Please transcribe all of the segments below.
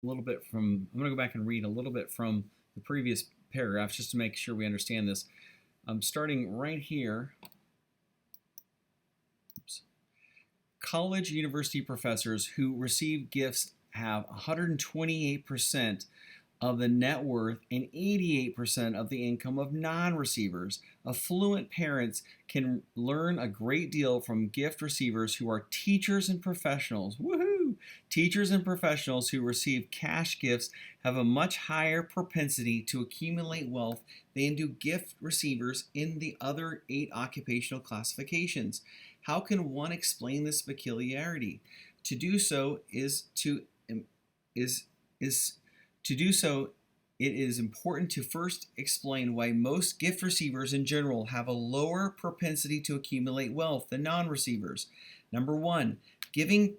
a little bit from, I'm going to go back and read a little bit from the previous paragraphs just to make sure we understand this. I'm starting right here. Oops. College university professors who receive gifts have 128% of the net worth and 88% of the income of non receivers. Affluent parents can learn a great deal from gift receivers who are teachers and professionals. Woohoo! Teachers and professionals who receive cash gifts have a much higher propensity to accumulate wealth than do gift receivers in the other 8 occupational classifications. How can one explain this peculiarity? To do so is to is to do so, it is important to first explain why most gift receivers in general have a lower propensity to accumulate wealth than non-receivers. Number one, giving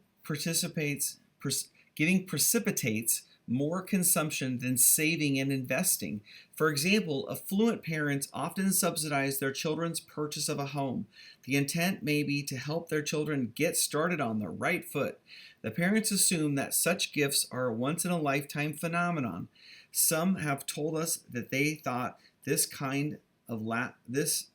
giving precipitates more consumption than saving and investing. For example, affluent parents often subsidize their children's purchase of a home. The intent may be to help their children get started on the right foot. The parents assume that such gifts are a once in a lifetime phenomenon. Some have told us that they thought this kind of this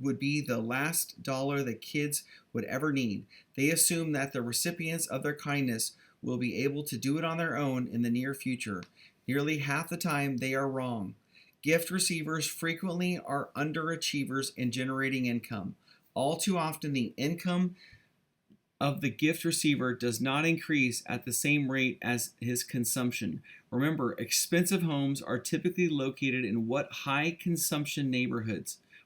would be the last dollar the kids would ever need. They assume that the recipients of their kindness will be able to do it on their own in the near future. Nearly half the time they are wrong. Gift receivers frequently are underachievers in generating income. All too often the income of the gift receiver does not increase at the same rate as his consumption. Remember, expensive homes are typically located in what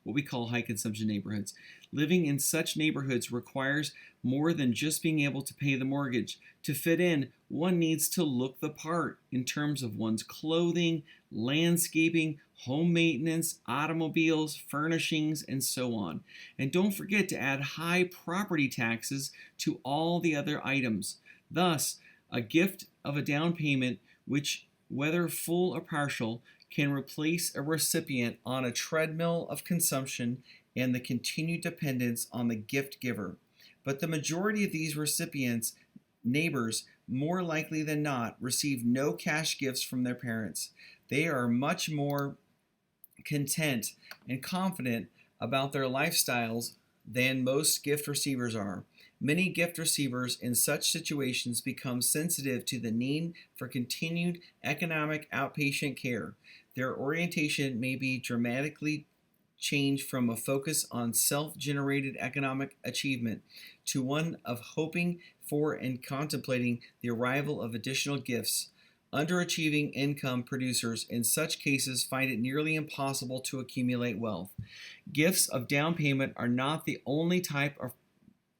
we call high consumption neighborhoods. Living in such neighborhoods requires more than just being able to pay the mortgage. To fit in, one needs to look the part in terms of one's clothing, landscaping, home maintenance, automobiles, furnishings, and so on. And don't forget to add high property taxes to all the other items. Thus, a gift of a down payment, which, whether full or partial, can replace a recipient on a treadmill of consumption and the continued dependence on the gift giver. But the majority of these recipients, neighbors, more likely than not, receive no cash gifts from their parents. They are much more content and confident about their lifestyles than most gift receivers are. Many gift receivers in such situations become sensitive to the need for continued economic outpatient care. Their orientation may be dramatically changed from a focus on self-generated economic achievement to one of hoping for and contemplating the arrival of additional gifts. Underachieving income producers in such cases find it nearly impossible to accumulate wealth. Gifts of down payment are not the only type of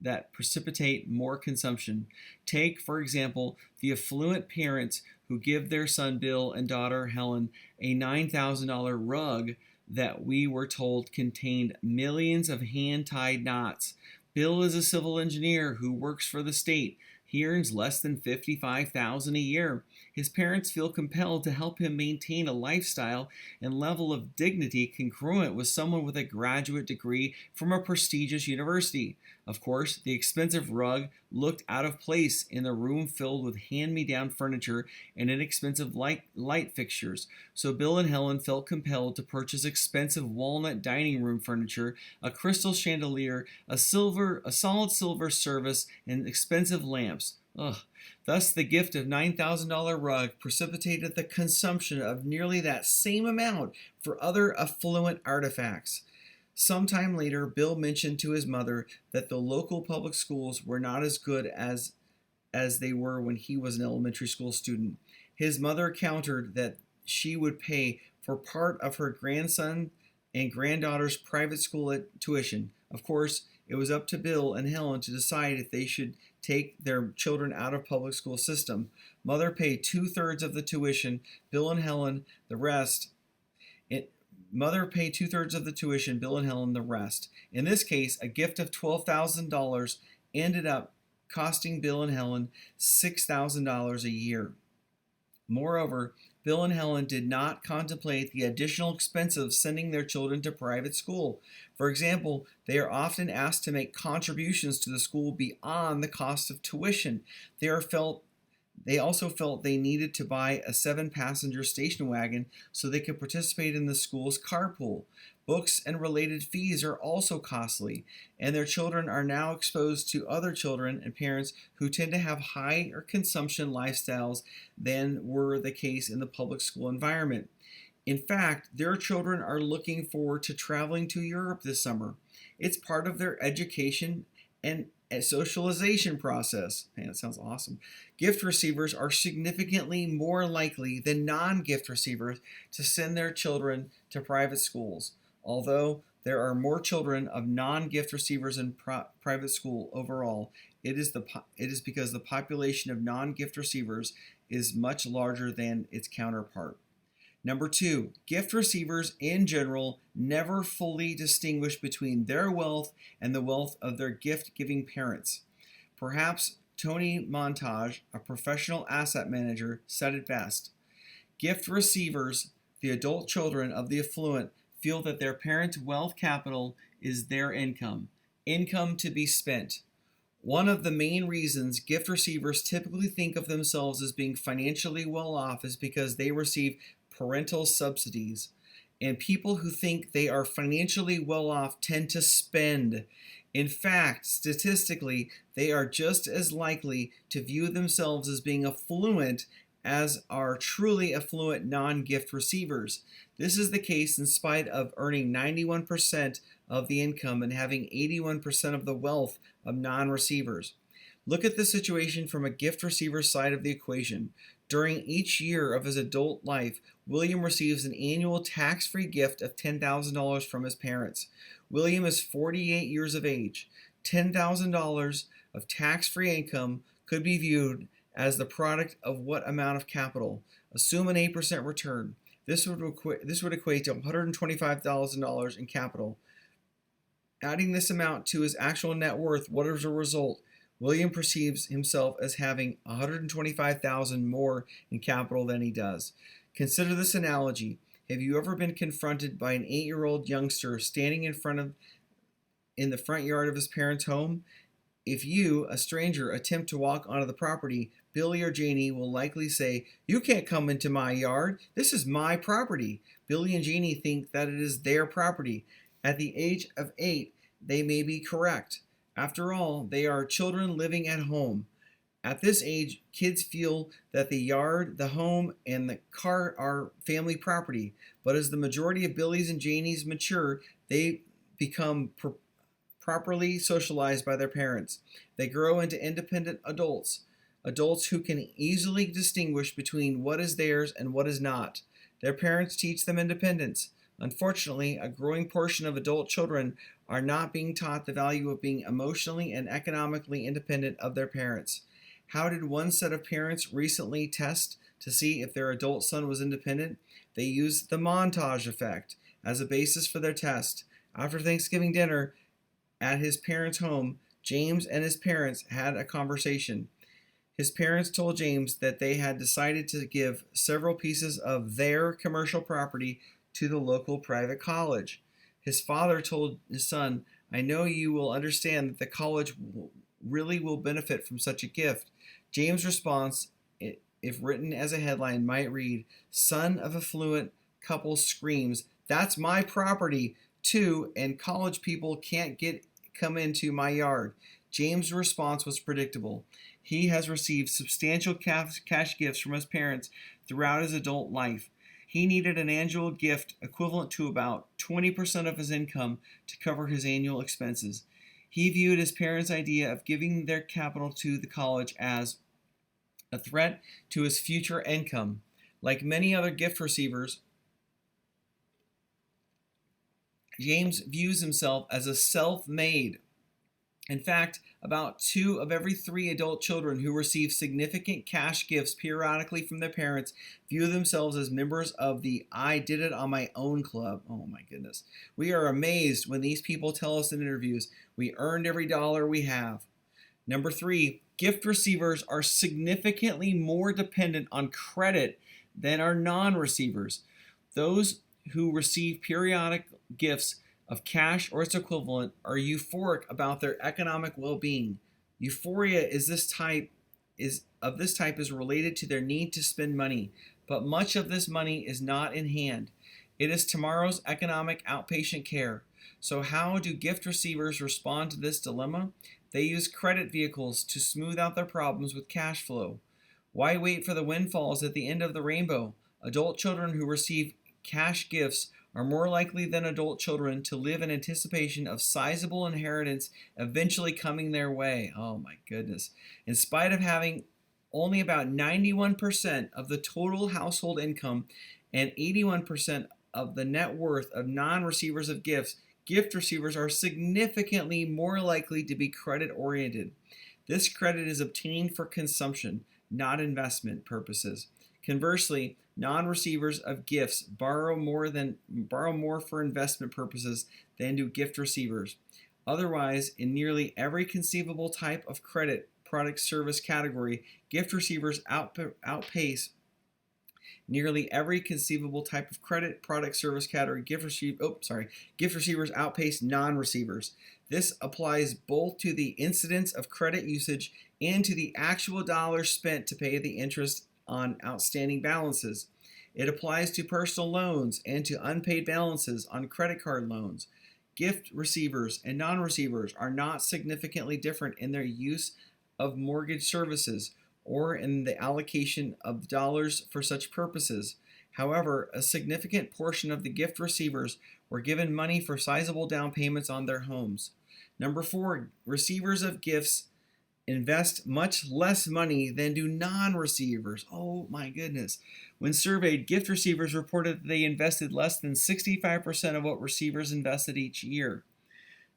that precipitate more consumption. Take, for example, the affluent parents who give their son Bill and daughter Helen a $9,000 rug that we were told contained millions of hand-tied knots. Bill is a civil engineer who works for the state. He earns less than $55,000 a year. His parents feel compelled to help him maintain a lifestyle and level of dignity congruent with someone with a graduate degree from a prestigious university. Of course, the expensive rug looked out of place in a room filled with hand-me-down furniture and inexpensive light fixtures, so Bill and Helen felt compelled to purchase expensive walnut dining room furniture, a crystal chandelier, a solid silver service, and expensive lamps. Ugh. Thus, the gift of $9,000 rug precipitated the consumption of nearly that same amount for other affluent artifacts. Sometime later, Bill mentioned to his mother that the local public schools were not as good as they were when he was an elementary school student. His mother countered that she would pay for part of her grandson and granddaughter's private school tuition. Of course, it was up to Bill and Helen to decide if they should take their children out of public school system. Mother paid 2/3 of the tuition, Bill and Helen the rest. Mother paid 2/3 of the tuition, Bill and Helen the rest. In this case, a gift of $12,000 ended up costing Bill and Helen $6,000 a year. Moreover, Bill and Helen did not contemplate the additional expense of sending their children to private school. For example, they are often asked to make contributions to the school beyond the cost of tuition. They also felt they needed to buy a 7-passenger station wagon so they could participate in the school's carpool. Books and related fees are also costly, and their children are now exposed to other children and parents who tend to have higher consumption lifestyles than were the case in the public school environment. In fact, their children are looking forward to traveling to Europe this summer. It's part of their education and a socialization process. Man, that sounds awesome. Gift receivers are significantly more likely than non gift receivers to send their children to private schools. Although there are more children of non gift receivers in private school overall, it is because the population of non gift receivers is much larger than its counterpart. Number two, gift receivers in general never fully distinguish between their wealth and the wealth of their gift giving parents. Perhaps Tony Montage, a professional asset manager, said it best. Gift receivers, the adult children of the affluent, feel that their parents' wealth capital is their income to be spent. One of the main reasons gift receivers typically think of themselves as being financially well off is because they receive parental subsidies. And people who think they are financially well off tend to spend. In fact, statistically, they are just as likely to view themselves as being affluent as are truly affluent non gift receivers. This is the case in spite of earning 91% of the income and having 81% of the wealth of non receivers. Look at the situation from a gift receiver side of the equation. During each year of his adult life, William receives an annual tax-free gift of $10,000 from his parents. William is 48 years of age. $10,000 of tax-free income could be viewed as the product of what amount of capital? Assume an 8% return. This would equate to $125,000 in capital. Adding this amount to his actual net worth, what is the result? William perceives himself as having $125,000 more in capital than he does. Consider this analogy. Have you ever been confronted by an 8-year-old youngster standing in the front yard of his parents' home? If you, a stranger, attempt to walk onto the property, Billy or Janie will likely say, "You can't come into my yard. This is my property." Billy and Janie think that it is their property. At the age of 8, they may be correct. After all, they are children living at home. At this age, kids feel that the yard, the home, and the car are family property. But as the majority of Billy's and Janie's mature, they become properly socialized by their parents. They grow into independent adults who can easily distinguish between what is theirs and what is not. Their parents teach them independence. Unfortunately, a growing portion of adult children are not being taught the value of being emotionally and economically independent of their parents. How did one set of parents recently test to see if their adult son was independent? They used the montage effect as a basis for their test. After Thanksgiving dinner at his parents' home, James and his parents had a conversation. His parents told James that they had decided to give several pieces of their commercial property to the local private college. His father told his son, "I know you will understand that the college really will benefit from such a gift." James' response, if written as a headline, might read, "Son of affluent couple screams, 'That's my property too, and college people can't come into my yard.'" James' response was predictable. He has received substantial cash gifts from his parents throughout his adult life. He needed an annual gift equivalent to about 20% of his income to cover his annual expenses. He viewed his parents' idea of giving their capital to the college as a threat to his future income. Like many other gift receivers, James views himself as a self-made. In fact, about 2 of every 3 adult children who receive significant cash gifts periodically from their parents view themselves as members of the "I did it on my own" club. Oh my goodness. We are amazed when these people tell us in interviews, "We earned every dollar we have." Number 3, gift receivers are significantly more dependent on credit than are non-receivers. Those who receive periodic gifts of cash or its equivalent are euphoric about their economic well-being. Euphoria is of this type is related to their need to spend money, but much of this money is not in hand. It is tomorrow's economic outpatient care. So how do gift receivers respond to this dilemma? They use credit vehicles to smooth out their problems with cash flow. Why wait for the windfalls at the end of the rainbow? Adult children who receive cash gifts are more likely than adult children to live in anticipation of sizable inheritance eventually coming their way. Oh my goodness. In spite of having only about 91% of the total household income and 81% of the net worth of non-receivers of gifts, gift receivers are significantly more likely to be credit-oriented. This credit is obtained for consumption, not investment purposes. Conversely, non-receivers of gifts borrow more for investment purposes than do gift receivers. Otherwise, in nearly every conceivable type of credit product service category, gift receivers outpace nearly every conceivable type of credit product service category. Gift receivers outpace non-receivers. This applies both to the incidence of credit usage and to the actual dollars spent to pay the interest on outstanding balances. It applies to personal loans and to unpaid balances on credit card loans. Gift receivers and non-receivers are not significantly different in their use of mortgage services or in the allocation of dollars for such purposes. However, a significant portion of the gift receivers were given money for sizable down payments on their homes. Number 4, receivers of gifts invest much less money than do non-receivers. Oh my goodness. When surveyed, gift receivers reported that they invested less than 65% of what receivers invested each year.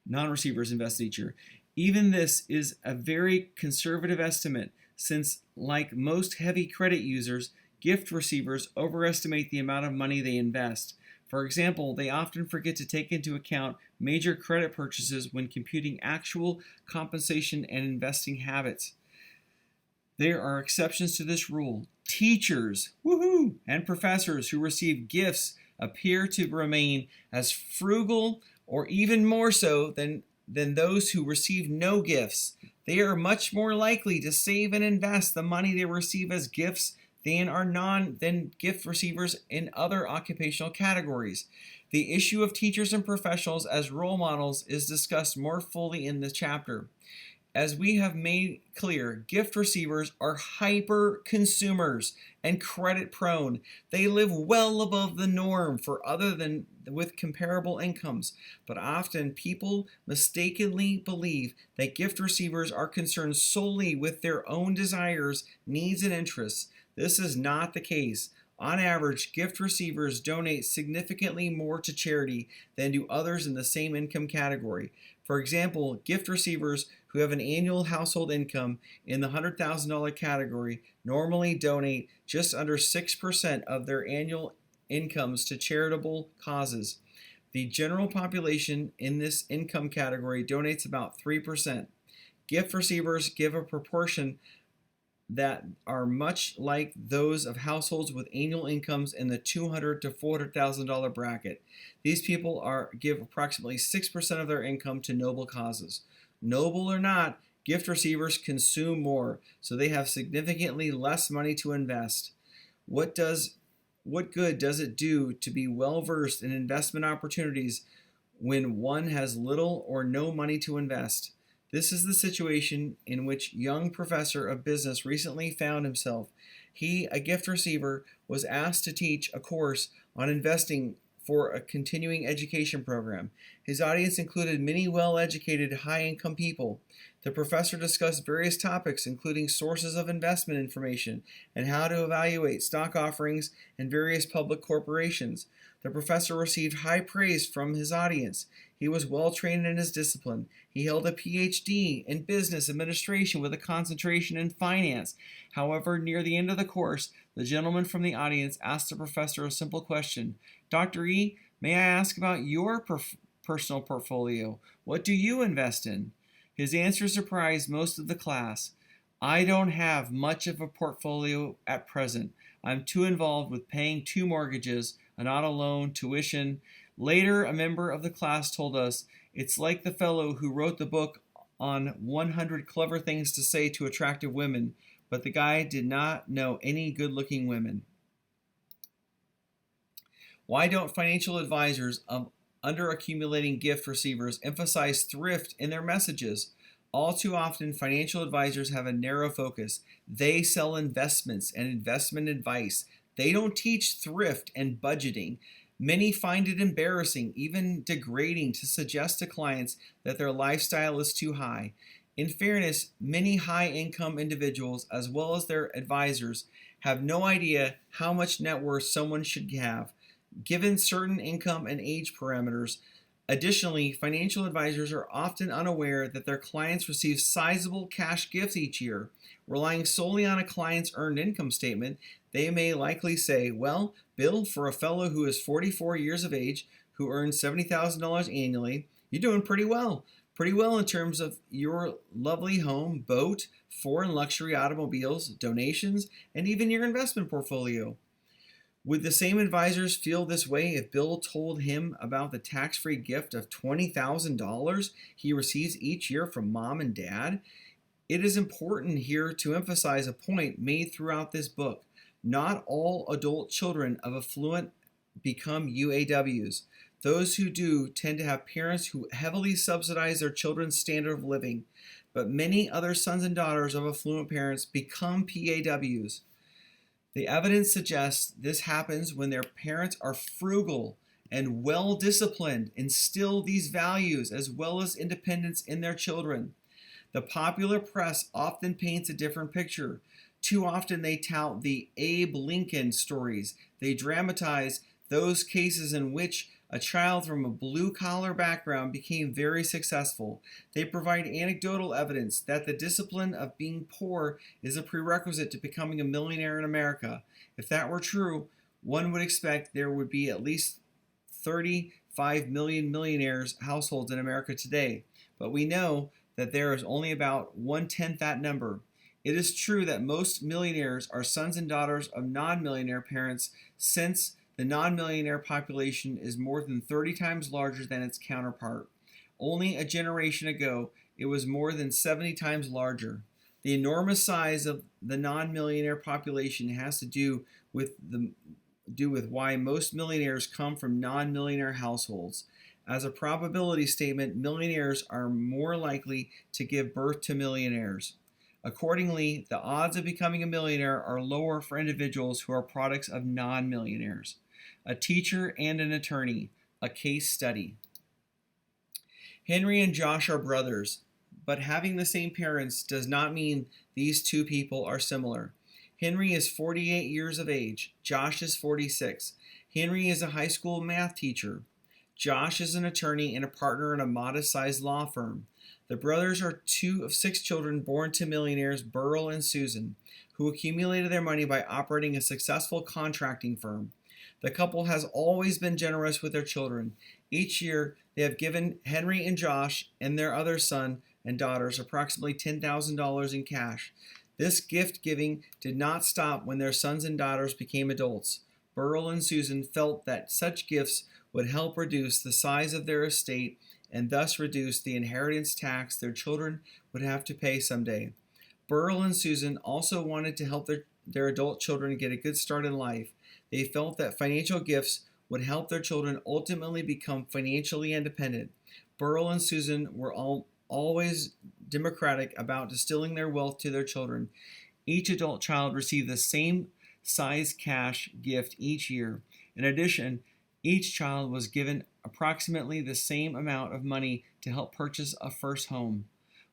Non-receivers invested each year. Even this is a very conservative estimate, since, like most heavy credit users, gift receivers overestimate the amount of money they invest. For example, they often forget to take into account major credit purchases when computing actual compensation and investing habits. There are exceptions to this rule. Teachers, and professors who receive gifts appear to remain as frugal or even more so than those who receive no gifts. They are much more likely to save and invest the money they receive as gifts than gift receivers in other occupational categories. The issue of teachers and professionals as role models is discussed more fully in this chapter. As we have made clear, gift receivers are hyper consumers and credit prone. They live well above the norm for other than with comparable incomes, but often people mistakenly believe that gift receivers are concerned solely with their own desires, needs, and interests. This is not the case. On average, gift receivers donate significantly more to charity than do others in the same income category. For example, gift receivers who have an annual household income in the $100,000 category normally donate just under 6% of their annual incomes to charitable causes. The general population in this income category donates about 3%. Gift receivers give a proportion that are much like those of households with annual incomes in the $200,000 to $400,000 bracket. These people give approximately 6% of their income to noble causes. Noble or not, gift receivers consume more, so they have significantly less money to invest. What good does it do to be well versed in investment opportunities when one has little or no money to invest? This is the situation in which young professor of business recently found himself. He, a gift receiver, was asked to teach a course on investing for a continuing education program. His audience included many well-educated, high-income people. The professor discussed various topics, including sources of investment information and how to evaluate stock offerings in various public corporations. The professor received high praise from his audience. He was well trained in his discipline. He held a PhD in business administration with a concentration in finance. However, near the end of the course, the gentleman from the audience asked the professor a simple question. Dr. E, may I ask about your personal portfolio? What do you invest in? His answer surprised most of the class. I don't have much of a portfolio at present. I'm too involved with paying 2 mortgages, an auto loan, tuition. Later, a member of the class told us, it's like the fellow who wrote the book on 100 clever things to say to attractive women. but the guy did not know any good-looking women. Why don't financial advisors of under-accumulating gift receivers emphasize thrift in their messages? All too often, financial advisors have a narrow focus. They sell investments and investment advice. They don't teach thrift and budgeting. Many find it embarrassing, even degrading, to suggest to clients that their lifestyle is too high. In fairness, many high-income individuals, as well as their advisors, have no idea how much net worth someone should have, given certain income and age parameters. Additionally, financial advisors are often unaware that their clients receive sizable cash gifts each year. Relying solely on a client's earned income statement, they may likely say, well, Bill, for a fellow who is 44 years of age, who earns $70,000 annually, you're doing pretty well. Pretty well in terms of your lovely home, boat, foreign luxury automobiles, donations, and even your investment portfolio. Would the same advisors feel this way if Bill told him about the tax-free gift of $20,000 he receives each year from mom and dad? It is important here to emphasize a point made throughout this book. Not all adult children of affluent become UAWs. Those who do tend to have parents who heavily subsidize their children's standard of living, but many other sons and daughters of affluent parents become PAWs. The evidence suggests this happens when their parents are frugal and well-disciplined, instill these values as well as independence in their children. The popular press often paints a different picture. Too often they tout the Abe Lincoln stories. They dramatize those cases in which a child from a blue-collar background became very successful. They provide anecdotal evidence that the discipline of being poor is a prerequisite to becoming a millionaire in America. If that were true, one would expect there would be at least 35 million millionaires households in America today. But we know that there is only about 1/10 that number. It is true that most millionaires are sons and daughters of non-millionaire parents, since the non-millionaire population is more than 30 times larger than its counterpart. Only a generation ago, it was more than 70 times larger. The enormous size of the non-millionaire population has to do with why most millionaires come from non-millionaire households. As a probability statement, millionaires are more likely to give birth to millionaires. Accordingly, the odds of becoming a millionaire are lower for individuals who are products of non-millionaires. A teacher and an attorney, a case study. Henry and Josh are brothers, but having the same parents does not mean these two people are similar. Henry is 48 years of age. Josh is 46. Henry is a high school math teacher. Josh is an attorney and a partner in a modest-sized law firm. The brothers are 2 of 6 children born to millionaires Burl and Susan, who accumulated their money by operating a successful contracting firm. The couple has always been generous with their children. Each year, they have given Henry and Josh and their other son and daughters approximately $10,000 in cash. This gift giving did not stop when their sons and daughters became adults. Burl and Susan felt that such gifts would help reduce the size of their estate and thus reduce the inheritance tax their children would have to pay someday. Burl and Susan also wanted to help their adult children get a good start in life. They felt that financial gifts would help their children ultimately become financially independent. Burl and Susan were always democratic about distilling their wealth to their children. Each adult child received the same size cash gift each year. In addition, each child was given approximately the same amount of money to help purchase a first home.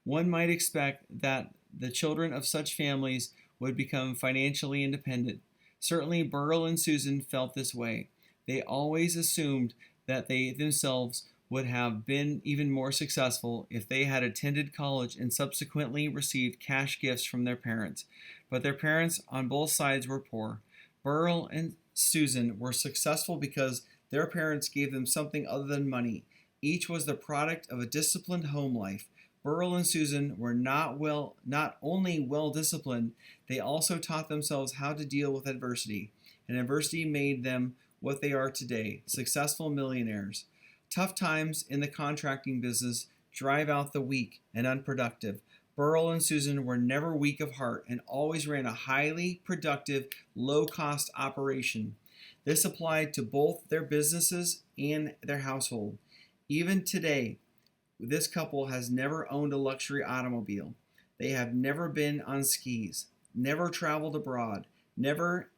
One might expect that the children of such families would become financially independent. Certainly, Burl and Susan felt this way. They always assumed that they themselves would have been even more successful if they had attended college and subsequently received cash gifts from their parents. But their parents on both sides were poor. Burl and Susan were successful because their parents gave them something other than money. Each was the product of a disciplined home life. Burl and Susan were not only well disciplined, they also taught themselves how to deal with adversity. And adversity made them what they are today, successful millionaires. Tough times in the contracting business drive out the weak and unproductive. Burl and Susan were never weak of heart and always ran a highly productive, low-cost operation. This applied to both their businesses and their household. Even today, this couple has never owned a luxury automobile. They have never been on skis, never traveled abroad, never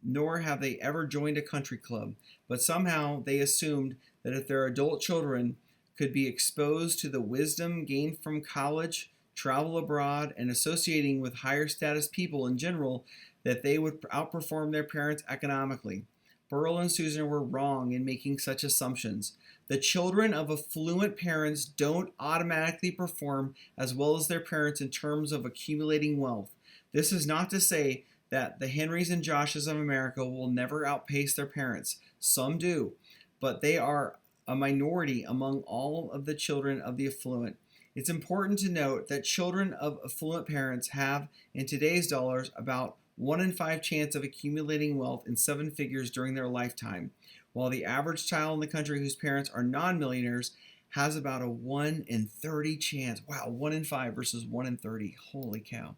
nor have they ever joined a country club, but somehow they assumed that if their adult children could be exposed to the wisdom gained from college, travel abroad, and associating with higher status people in general, that they would outperform their parents economically. Burl and Susan were wrong in making such assumptions. The children of affluent parents don't automatically perform as well as their parents in terms of accumulating wealth. This is not to say that the Henrys and Joshes of America will never outpace their parents. Some do, but they are a minority among all of the children of the affluent. It's important to note that children of affluent parents have, in today's dollars, about 1 in 5 chance of accumulating wealth in 7 figures during their lifetime, while the average child in the country whose parents are non-millionaires has about a 1 in 30 chance. Wow, 1 in 5 versus 1 in 30. Holy cow.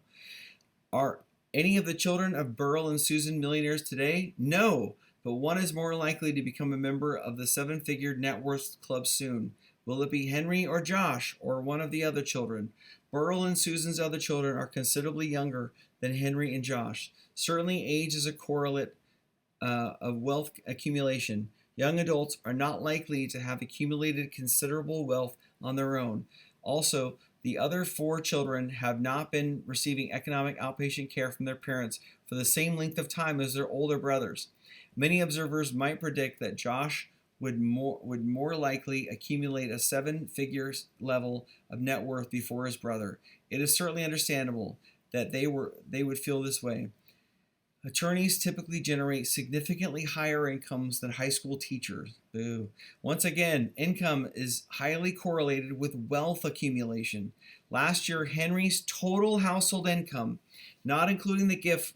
Are any of the children of Burl and Susan millionaires today? No, but one is more likely to become a member of the 7-figure net worth club soon. Will it be Henry or Josh or one of the other children? Burl and Susan's other children are considerably younger than Henry and Josh. Certainly age is a correlate of wealth accumulation. Young adults are not likely to have accumulated considerable wealth on their own. Also, the other 4 children have not been receiving economic outpatient care from their parents for the same length of time as their older brothers. Many observers might predict that Josh would more likely accumulate a 7-figure level of net worth before his brother. It is certainly understandable that they would feel this way. Attorneys typically generate significantly higher incomes than high school teachers. Boo. Once again, income is highly correlated with wealth accumulation. Last year, Henry's total household income, not including the gift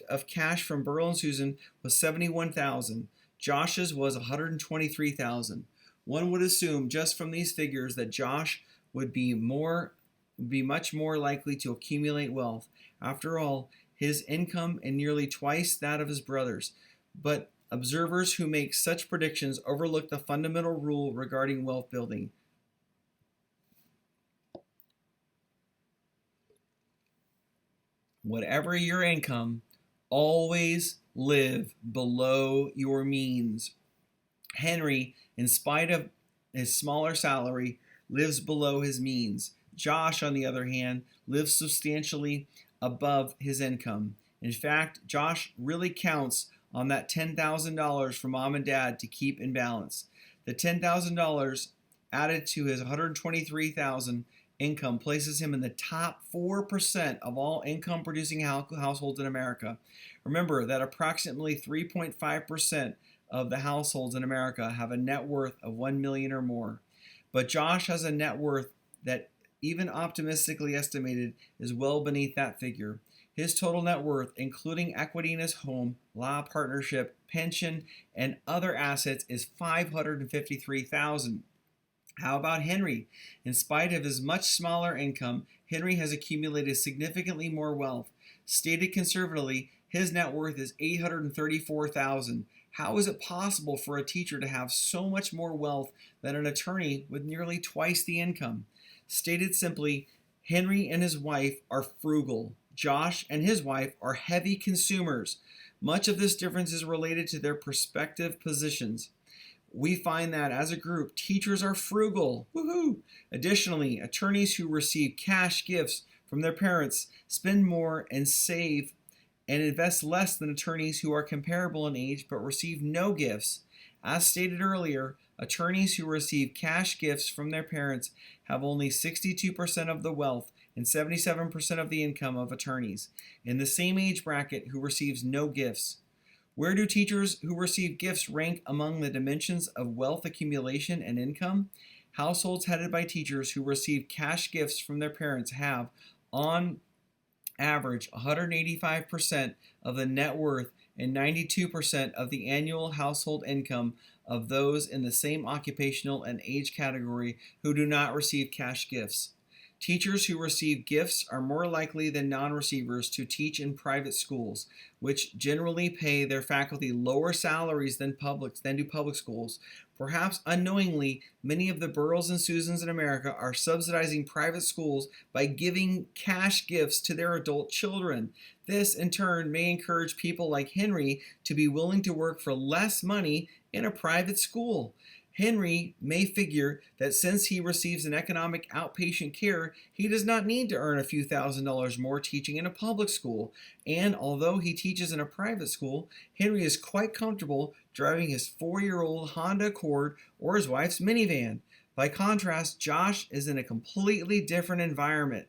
of cash from Burl and Susan, was $71,000. Josh's was $123,000. One would assume just from these figures that Josh would be much more likely to accumulate wealth. After all, his income is nearly twice that of his brothers. But observers who make such predictions overlook the fundamental rule regarding wealth building. Whatever your income, always live below your means. Henry, in spite of his smaller salary, lives below his means. Josh, on the other hand, lives substantially above his income. In fact, Josh really counts on that $10,000 from mom and dad to keep in balance. The $10,000 added to his $123,000 income places him in the top 4% of all income-producing households in America. Remember that approximately 3.5% of the households in America have a net worth of $1 million or more. But Josh has a net worth that, even optimistically estimated, is well beneath that figure. His total net worth, including equity in his home, law partnership, pension, and other assets, is $553,000. How about Henry? In spite of his much smaller income, Henry has accumulated significantly more wealth. Stated conservatively, his net worth is $834,000. How is it possible for a teacher to have so much more wealth than an attorney with nearly twice the income? Stated simply, Henry and his wife are frugal. Josh and his wife are heavy consumers. Much of this difference is related to their prospective positions. We find that as a group, teachers are frugal. Woohoo! Additionally, attorneys who receive cash gifts from their parents spend more and save and invest less than attorneys who are comparable in age but receive no gifts. As stated earlier, attorneys who receive cash gifts from their parents have only 62% of the wealth and 77% of the income of attorneys in the same age bracket who receives no gifts. Where do teachers who receive gifts rank among the dimensions of wealth accumulation and income? Households headed by teachers who receive cash gifts from their parents have, on average, 185% of the net worth and 92% of the annual household income of those in the same occupational and age category who do not receive cash gifts. Teachers who receive gifts are more likely than non-receivers to teach in private schools, which generally pay their faculty lower salaries than do public schools. Perhaps unknowingly, many of the Burls and Susans in America are subsidizing private schools by giving cash gifts to their adult children. This, in turn, may encourage people like Henry to be willing to work for less money in a private school. Henry may figure that since he receives an economic outpatient care, he does not need to earn a few $1,000s more teaching in a public school. And although he teaches in a private school, Henry is quite comfortable driving his 4-year-old Honda Accord or his wife's minivan. By contrast, Josh is in a completely different environment.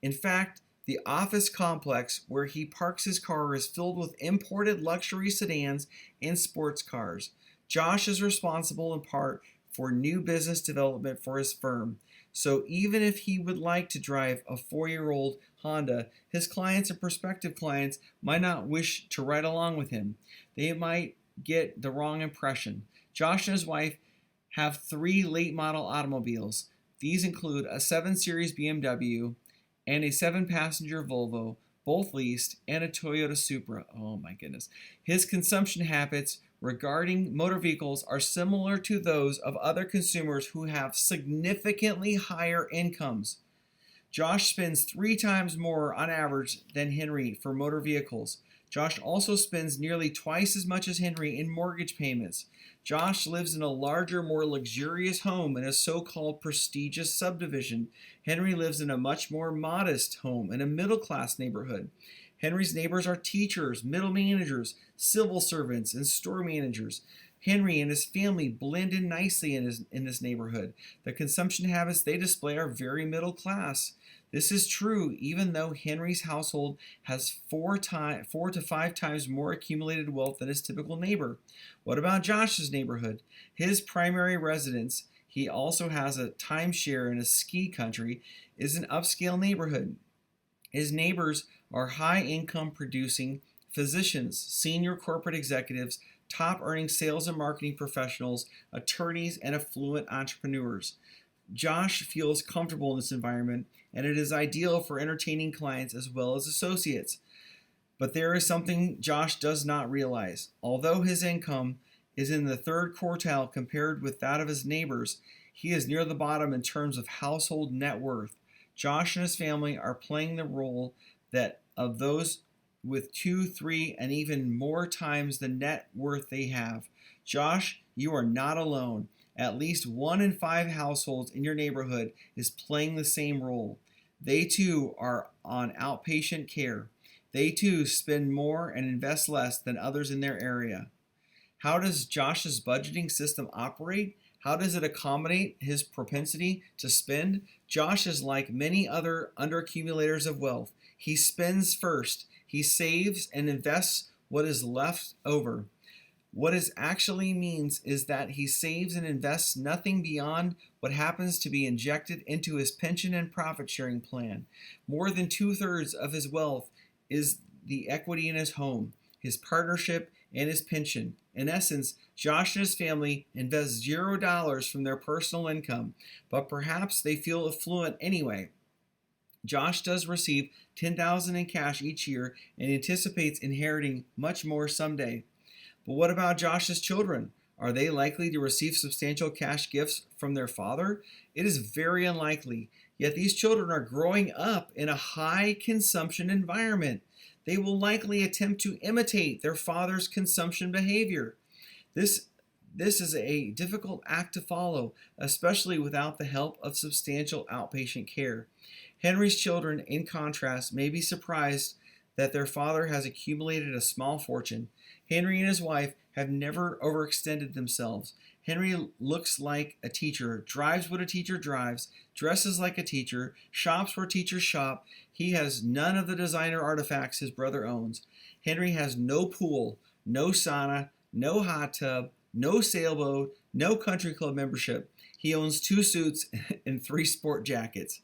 In fact, the office complex where he parks his car is filled with imported luxury sedans and sports cars. Josh is responsible in part for new business development for his firm. So even if he would like to drive a 4-year-old Honda, his clients and prospective clients might not wish to ride along with him. They might get the wrong impression. Josh and his wife have 3 late model automobiles. These include a 7 Series BMW and a 7-passenger Volvo, both leased, and a Toyota Supra. Oh my goodness. His consumption habits regarding motor vehicles are similar to those of other consumers who have significantly higher incomes. Josh spends 3 times more on average than Henry for motor vehicles. Josh also spends nearly twice as much as Henry in mortgage payments. Josh lives in a larger, more luxurious home in a so-called prestigious subdivision. Henry lives in a much more modest home in a middle-class neighborhood. Henry's neighbors are teachers, middle managers, civil servants, and store managers. Henry and his family blend in nicely in this neighborhood. The consumption habits they display are very middle class. This is true even though Henry's household has 4 to 5 times more accumulated wealth than his typical neighbor. What about Josh's neighborhood? His primary residence, he also has a timeshare in a ski country, is an upscale neighborhood. His neighbors are high-income producing physicians, senior corporate executives, top-earning sales and marketing professionals, attorneys, and affluent entrepreneurs. Josh feels comfortable in this environment, and it is ideal for entertaining clients as well as associates. But there is something Josh does not realize. Although his income is in the 3rd quartile compared with that of his neighbors, he is near the bottom in terms of household net worth. Josh and his family are playing the role that of those with 2, 3, and even more times the net worth they have. Josh, you are not alone. At least 1 in 5 households in your neighborhood is playing the same role. They too are on outpatient care. They too spend more and invest less than others in their area. How does Josh's budgeting system operate? How does it accommodate his propensity to spend? Josh is like many other underaccumulators of wealth. He spends first. He saves and invests what is left over. What it actually means is that he saves and invests nothing beyond what happens to be injected into his pension and profit sharing plan. More than 2/3 of his wealth is the equity in his home, his partnership, and his pension. In essence, Josh and his family invest $0 from their personal income, but perhaps they feel affluent anyway. Josh does receive $10,000 in cash each year and anticipates inheriting much more someday. But what about Josh's children? Are they likely to receive substantial cash gifts from their father? It is very unlikely. Yet these children are growing up in a high consumption environment. They will likely attempt to imitate their father's consumption behavior. This is a difficult act to follow, especially without the help of substantial outpatient care. Henry's children, in contrast, may be surprised that their father has accumulated a small fortune. Henry and his wife have never overextended themselves. Henry looks like a teacher, drives what a teacher drives, dresses like a teacher, shops where teachers shop. He has none of the designer artifacts his brother owns. Henry has no pool, no sauna, no hot tub, no sailboat, no country club membership. He owns 2 suits and 3 sport jackets.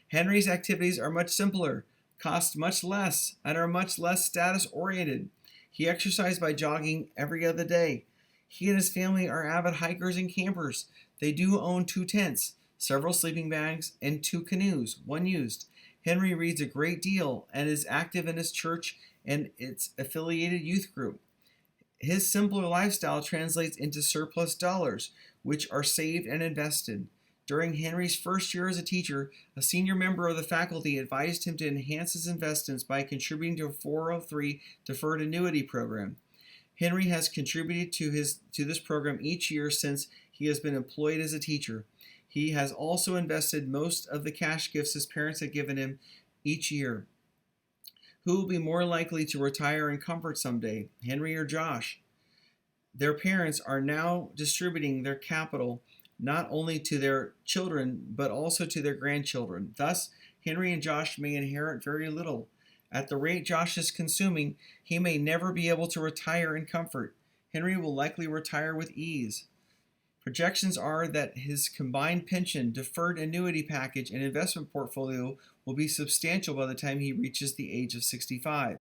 Henry's activities are much simpler, cost much less, and are much less status-oriented. He exercises by jogging every other day. He and his family are avid hikers and campers. They do own 2 tents. several sleeping bags, and 2 canoes, one used. Henry reads a great deal and is active in his church and its affiliated youth group. His simpler lifestyle translates into surplus dollars, which are saved and invested. During Henry's first year as a teacher, a senior member of the faculty advised him to enhance his investments by contributing to a 403 deferred annuity program. Henry has contributed to this program each year since he has been employed as a teacher. He has also invested most of the cash gifts his parents had given him each year. Who will be more likely to retire in comfort someday, Henry or Josh? Their parents are now distributing their capital not only to their children, but also to their grandchildren. Thus, Henry and Josh may inherit very little. At the rate Josh is consuming, he may never be able to retire in comfort. Henry will likely retire with ease. Projections are that his combined pension, deferred annuity package, and investment portfolio will be substantial by the time he reaches the age of 65.